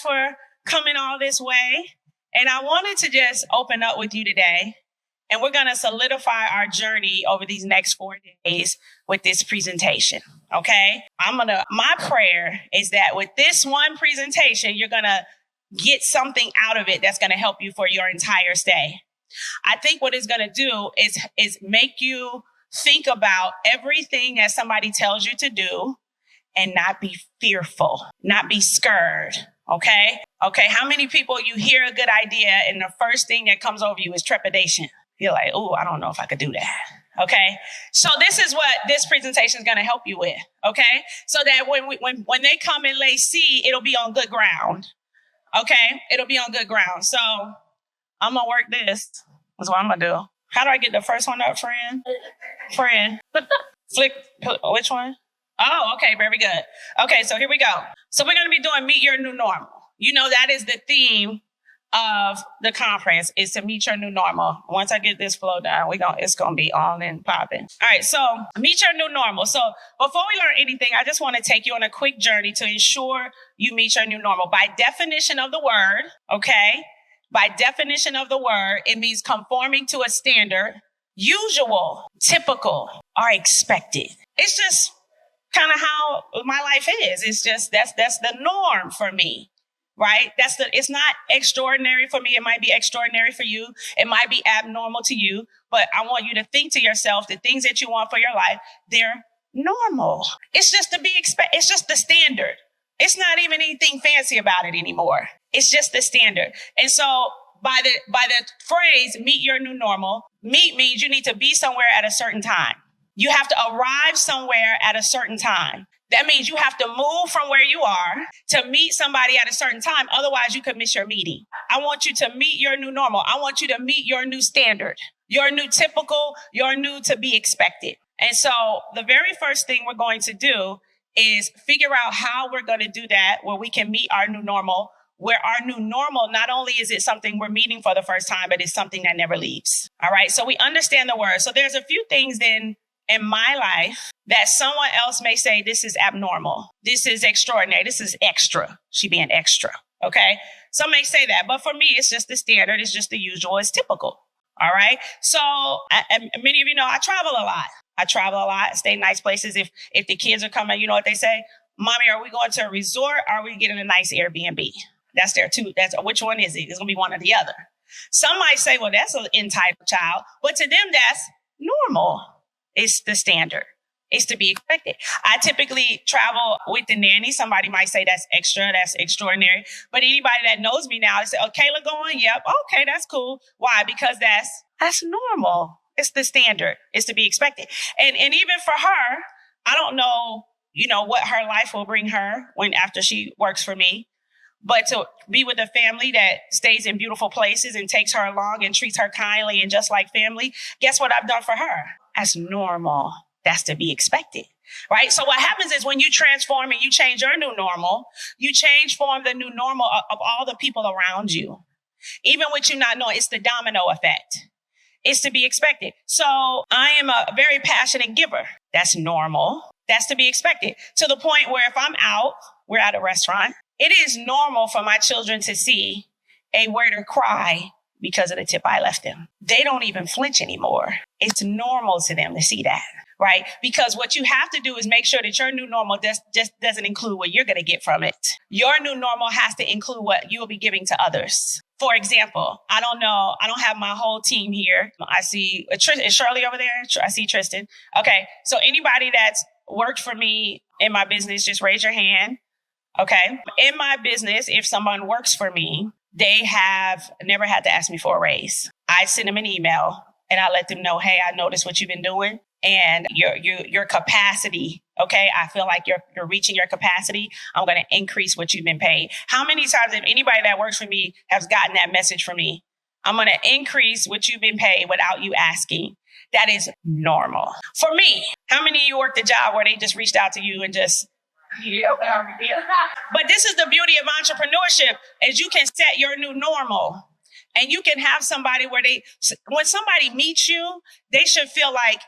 for coming all this way. And I wanted to just open up with you today. And we're going to solidify our journey over these next 4 days with this presentation. Okay? My prayer is that with this one presentation, you're going to get something out of it that's going to help you for your entire stay. I think what it's going to do is make you think about everything that somebody tells you to do and not be fearful, not be scared. Okay? Okay. How many people you hear a good idea and the first thing that comes over you is trepidation? You're like, oh, I don't know if I could do that. Okay. So this is what this presentation is going to help you with. Okay. So that when they come and lay seed, it'll be on good ground. Okay. It'll be on good ground. So I'm going to work this. That's what I'm going to do. How do I get the first one up, friend? Friend. Flick. Which one? Oh, okay. Very good. Okay. So here we go. So we're going to be doing Meet Your New Normal. You know, that is the theme of the conference, is to meet your new normal. Once I get this flow down, it's going to be on and popping. All right. So meet your new normal. So before we learn anything, I just want to take you on a quick journey to ensure you meet your new normal. By definition of the word, okay? By definition of the word, it means conforming to a standard, usual, typical, or expected. It's just kind of how my life is. It's just, that's the norm for me. Right? It's not extraordinary for me. It might be extraordinary for you. It might be abnormal to you, but I want you to think to yourself, the things that you want for your life, they're normal. It's just it's just the standard. It's not even anything fancy about it anymore. It's just the standard. And so by the phrase, meet your new normal, meet means you need to be somewhere at a certain time. You have to arrive somewhere at a certain time. That means you have to move from where you are to meet somebody at a certain time. Otherwise, you could miss your meeting. I want you to meet your new normal. I want you to meet your new standard, your new typical, your new to be expected. And so the very first thing we're going to do is figure out how we're going to do that, where we can meet our new normal, where our new normal, not only is it something we're meeting for the first time, but it's something that never leaves. All right. So we understand the word. So there's a few things then in my life that someone else may say, this is abnormal. This is extraordinary. This is extra. She being extra. Okay. Some may say that, but for me, it's just the standard. It's just the usual. It's typical. All right. So many of you know, I travel a lot. I stay in nice places. If the kids are coming, you know what they say? Mommy, are we going to a resort? Or are we getting a nice Airbnb? That's there too. Which one is it? It's going to be one or the other. Some might say, well, that's an entitled child. But to them, that's normal. It's the standard. It's to be expected. I typically travel with the nanny. Somebody might say that's extra, that's extraordinary. But anybody that knows me now, they say, oh, Kayla going? Yep. Okay, that's cool. Why? Because that's normal. It's the standard. It's to be expected. And even for her, I don't know, what her life will bring her after she works for me. But to be with a family that stays in beautiful places and takes her along and treats her kindly and just like family, guess what I've done for her? That's normal. That's to be expected, right? So what happens is when you transform and you change your new normal, you form the new normal of all the people around you. Even with you not knowing, it's the domino effect. It's to be expected. So I am a very passionate giver. That's normal. That's to be expected. To the point where if I'm out, we're at a restaurant, it is normal for my children to see a waiter cry because of the tip I left them. They don't even flinch anymore. It's normal to them to see that, right? Because what you have to do is make sure that your new normal just doesn't include what you're going to get from it. Your new normal has to include what you'll be giving to others. For example, I don't know. I don't have my whole team here. I see, is Shirley over there? I see Tristan. Okay. So anybody that's worked for me in my business, just raise your hand. Okay. In my business, if someone works for me, they have never had to ask me for a raise. I send them an email and I let them know, hey, I noticed what you've been doing and your capacity. Okay. I feel like you're reaching your capacity. I'm going to increase what you've been paid. How many times have anybody that works for me has gotten that message from me? I'm going to increase what you've been paid without you asking. That is normal. For me, how many of you worked a job where they just reached out to you and just, But this is the beauty of entrepreneurship, is you can set your new normal and you can have somebody where when somebody meets you, they should feel like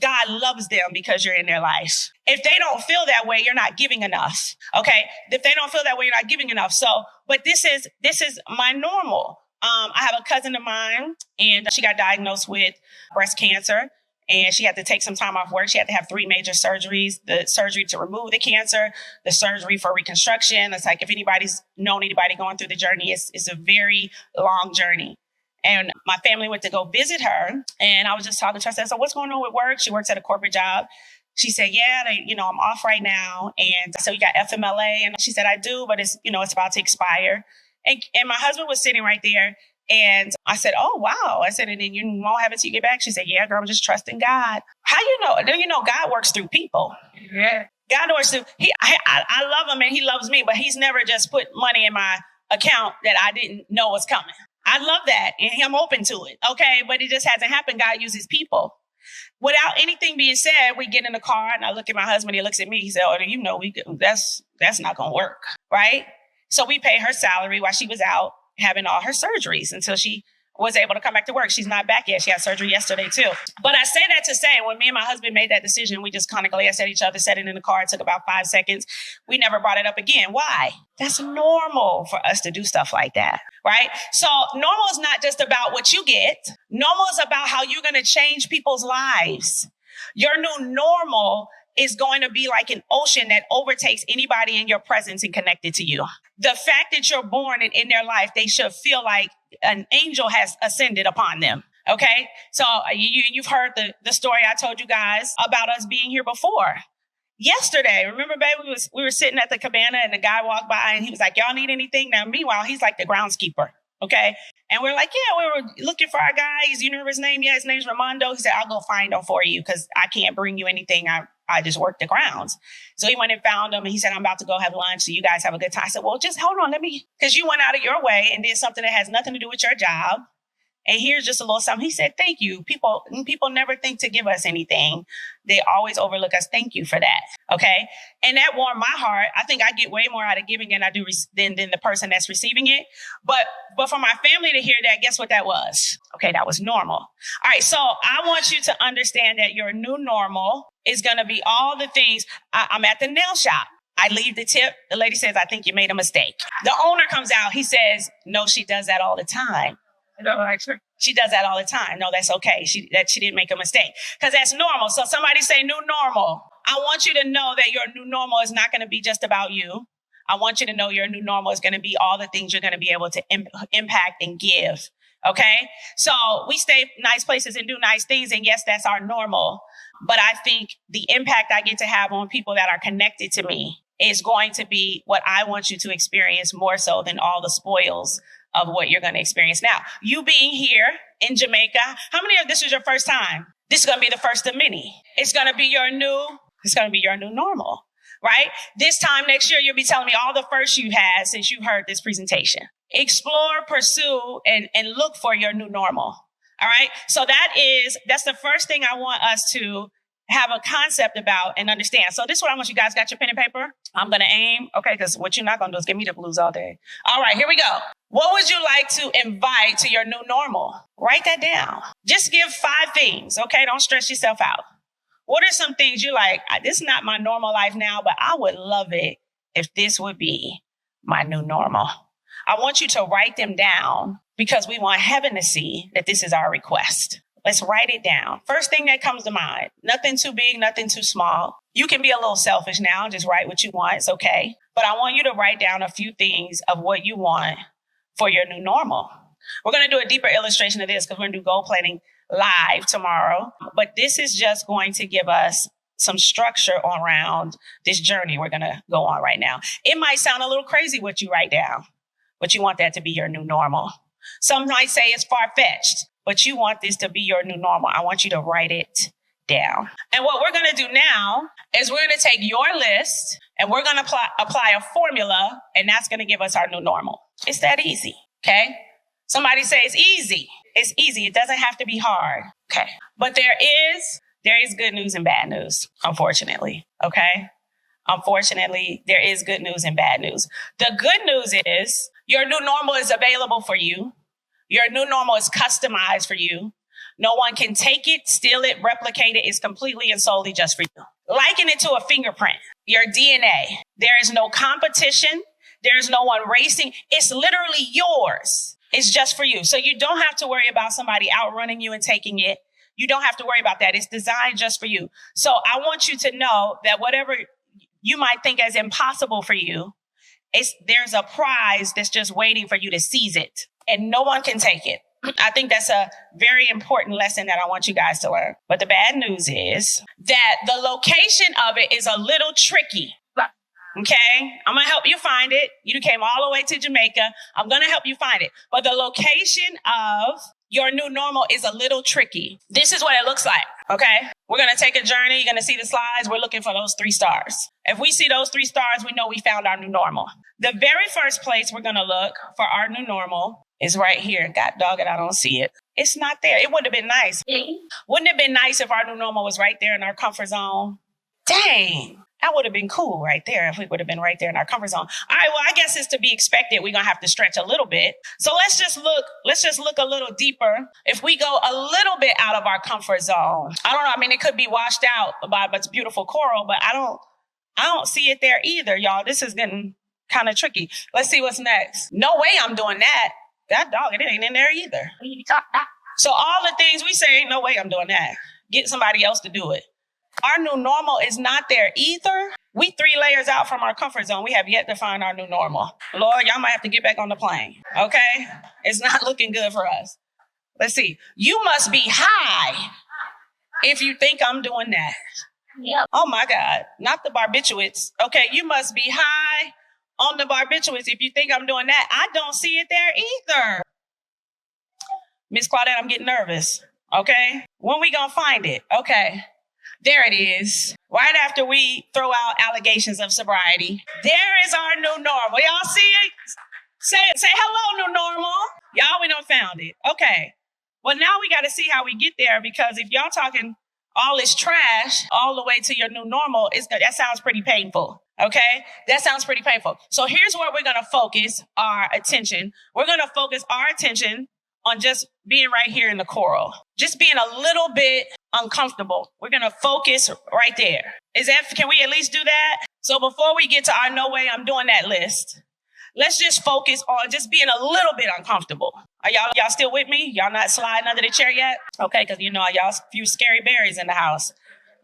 God loves them because you're in their life. If they don't feel that way, you're not giving enough. Okay. If they don't feel that way, you're not giving enough. So, but this is my normal. I have a cousin of mine and she got diagnosed with breast cancer and she had to take some time off work. She had to have 3 major surgeries, the surgery to remove the cancer, the surgery for reconstruction. It's like, if anybody's known anybody going through the journey, it's a very long journey. And my family went to go visit her. And I was just talking to her. I said, so what's going on with work? She works at a corporate job. She said, yeah, I'm off right now. And so you got FMLA. And she said, I do, but it's about to expire. And my husband was sitting right there. And I said, oh, wow. I said, and then you won't have it till you get back. She said, yeah, girl, I'm just trusting God. How you know? Do you know God works through people? Yeah. God works through, I love him and he loves me, but he's never just put money in my account that I didn't know was coming. I love that. And I'm open to it. Okay. But it just hasn't happened. God uses people. Without anything being said, we get in the car and I look at my husband. He looks at me. He said, oh, that's not going to work. Right. So we pay her salary while she was out having all her surgeries until she was able to come back to work. She's not back yet. She had surgery yesterday too. But I say that to say, when me and my husband made that decision, we just kind of glanced at each other, sat it in the car. It took about 5 seconds. We never brought it up again. Why? That's normal for us to do stuff like that, right? So normal is not just about what you get. Normal is about how you're going to change people's lives. Your new normal is going to be like an ocean that overtakes anybody in your presence and connected to you. The fact that you're born and in their life, they should feel like an angel has ascended upon them. Okay. So you've heard the story I told you guys about us being here before. Yesterday, remember, babe, we were sitting at the cabana and the guy walked by and he was like, y'all need anything? Now, meanwhile, he's like the groundskeeper. Okay. And we're like, yeah, we were looking for our guy. You remember his name? Yeah, his name's Ramondo. He said, I'll go find him for you because I can't bring you anything. I just work the grounds. So he went and found him and he said, I'm about to go have lunch. So you guys have a good time. I said, well, just hold on. Because you went out of your way and did something that has nothing to do with your job. And here's just a little something. He said, thank you. People never think to give us anything. They always overlook us. Thank you for that. Okay. And that warmed my heart. I think I get way more out of giving than I do than the person that's receiving it. But for my family to hear that, guess what that was? Okay. That was normal. All right. So I want you to understand that your new normal is going to be all the things. I'm at the nail shop. I leave the tip. The lady says, I think you made a mistake. The owner comes out. He says, no, she does that all the time. She does that all the time. No, that's okay. She didn't make a mistake because that's normal. So somebody say new normal. I want you to know that your new normal is not going to be just about you. I want you to know your new normal is going to be all the things you're going to be able to impact and give. Okay. So we stay nice places and do nice things. And yes, that's our normal. But I think the impact I get to have on people that are connected to me is going to be what I want you to experience more so than all the spoils of what you're going to experience. Now, you being here in Jamaica, how many of this is your first time? This is going to be the first of many. It's going to be your new normal, right? This time next year, you'll be telling me all the firsts you had since you heard this presentation. Explore, pursue, and look for your new normal. All right. So that's the first thing I want us to have a concept about and understand. So this is what I want you guys. Got your pen and paper? I'm going to aim. Okay. Because what you're not going to do is give me the blues all day. All right. Here we go. What would you like to invite to your new normal? Write that down. Just give 5 things. Okay. Don't stress yourself out. What are some things you like? This is not my normal life now, but I would love it if this would be my new normal. I want you to write them down because we want heaven to see that this is our request. Let's write it down. First thing that comes to mind, nothing too big, nothing too small. You can be a little selfish now and just write what you want. It's okay. But I want you to write down a few things of what you want for your new normal. We're going to do a deeper illustration of this because we're going to do goal planning live tomorrow. But this is just going to give us some structure around this journey we're going to go on right now. It might sound a little crazy what you write down, but you want that to be your new normal. Some might say it's far-fetched, but you want this to be your new normal. I want you to write it down. And what we're going to do now is we're going to take your list and we're going to apply a formula, and that's going to give us our new normal. It's that easy. Okay. Somebody say it's easy. It's easy. It doesn't have to be hard. Okay. But there is good news and bad news, unfortunately. Okay. Unfortunately, there is good news and bad news. The good news is your new normal is available for you. Your new normal is customized for you. No one can take it, steal it, replicate it. It's completely and solely just for you. Liken it to a fingerprint, your DNA. There is no competition. There is no one racing. It's literally yours. It's just for you. So you don't have to worry about somebody outrunning you and taking it. You don't have to worry about that. It's designed just for you. So I want you to know that whatever you might think as impossible for you, there's a prize that's just waiting for you to seize it, and no one can take it. I think that's a very important lesson that I want you guys to learn. But the bad news is that the location of it is a little tricky. Okay, I'm going to help you find it. You came all the way to Jamaica. I'm going to help you find it. But the location of your new normal is a little tricky. This is what it looks like. Okay, we're going to take a journey. You're going to see the slides. We're looking for those 3 stars. If we see those 3 stars, we know we found our new normal. The very first place we're going to look for our new normal is right here. God dog it, I don't see it. It's not there. It would have been nice. Wouldn't it have been nice if our new normal was right there in our comfort zone? Dang. That would have been cool right there if we would have been right there in our comfort zone. All right, well, I guess it's to be expected. We're going to have to stretch a little bit. So let's just look a little deeper. If we go a little bit out of our comfort zone, I don't know. I mean, it could be washed out by it's beautiful coral, but I don't see it there either, y'all. This is getting kind of tricky. Let's see what's next. No way I'm doing that. That dog, it ain't in there either. So all the things we say, ain't no way I'm doing that. Get somebody else to do it. Our new normal is not there either. We 3 layers out from our comfort zone. We have yet to find our new normal. Lord, y'all might have to get back on the plane. Okay? It's not looking good for us. Let's see. You must be high if you think I'm doing that. Yep. Oh my God. Not the barbiturates. Okay, you must be high on the barbiturates if you think I'm doing that. I don't see it there either. Miss Claudette, I'm getting nervous. Okay? When we gonna find it? Okay. There it is. Right after we throw out allegations of sobriety. There is our new normal. Y'all see it? Say hello, new normal. Y'all, we done found it. Okay. Well, now we got to see how we get there, because if y'all talking all this trash all the way to your new normal, that sounds pretty painful. Okay? That sounds pretty painful. So here's where we're going to focus our attention. We're going to focus our attention on just being right here in the coral. Just being a little bit uncomfortable. We're going to focus right there. Can we at least do that? So before we get to our no way I'm doing that list, let's just focus on just being a little bit uncomfortable. Are y'all still with me? Y'all not sliding under the chair yet? Okay, because y'all a few scary berries in the house.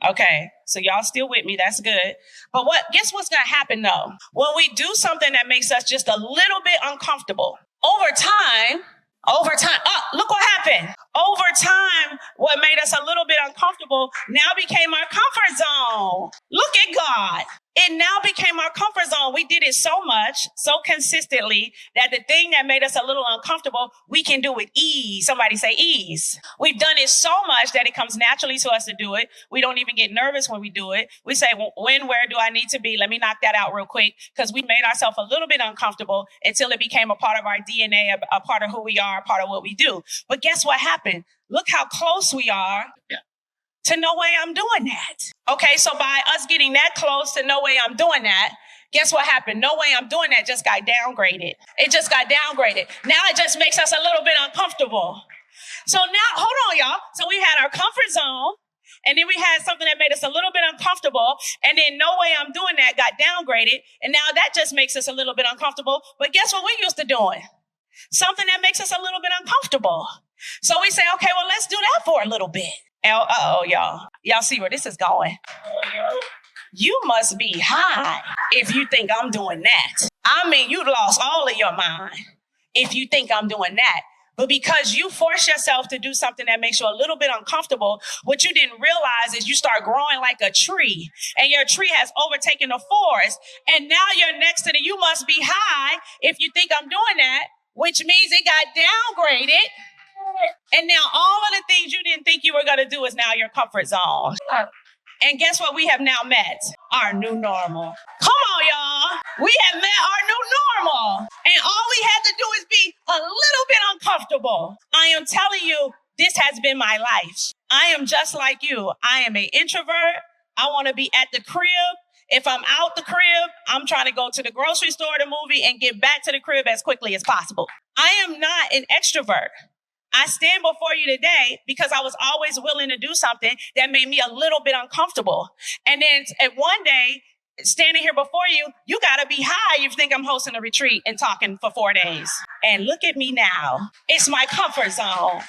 Okay, so y'all still with me. That's good. But guess what's going to happen though? When we do something that makes us just a little bit uncomfortable, over time, look what happened. Over time, what made us a little bit uncomfortable now became our comfort zone. Look at God. It now became our comfort zone. We did it so much, so consistently, that the thing that made us a little uncomfortable, we can do with ease. Somebody say ease. We've done it so much that it comes naturally to us to do it. We don't even get nervous when we do it. We say, where do I need to be? Let me knock that out real quick, because we made ourselves a little bit uncomfortable until it became a part of our DNA, a part of who we are, a part of what we do. But guess what happened? Look how close we are to no way I'm doing that. Okay, so by us getting that close to no way I'm doing that, guess what happened? No way I'm doing that just got downgraded. It just got downgraded. Now it just makes us a little bit uncomfortable. So now, hold on, y'all. So we had our comfort zone, and then we had something that made us a little bit uncomfortable, and then no way I'm doing that got downgraded, and now that just makes us a little bit uncomfortable. But guess what we used to doing? Something that makes us a little bit uncomfortable. So we say, okay, well, let's do that for a little bit. Y'all. Y'all see where this is going? You must be high if you think I'm doing that. I mean, you lost all of your mind if you think I'm doing that. But because you force yourself to do something that makes you a little bit uncomfortable, what you didn't realize is you start growing like a tree, and your tree has overtaken the forest. And now you're next to you must be high if you think I'm doing that, which means it got downgraded. And now all of the things you didn't think you were going to do is now your comfort zone. And guess what we have now met? Our new normal. Come on, y'all. We have met our new normal. And all we had to do is be a little bit uncomfortable. I am telling you, this has been my life. I am just like you. I am an introvert. I want to be at the crib. If I'm out the crib, I'm trying to go to the grocery store, the movie, and get back to the crib as quickly as possible. I am not an extrovert. I stand before you today because I was always willing to do something that made me a little bit uncomfortable. And then one day, standing here before you, you got to be high if you think I'm hosting a retreat and talking for 4 days. And look at me now. It's my comfort zone.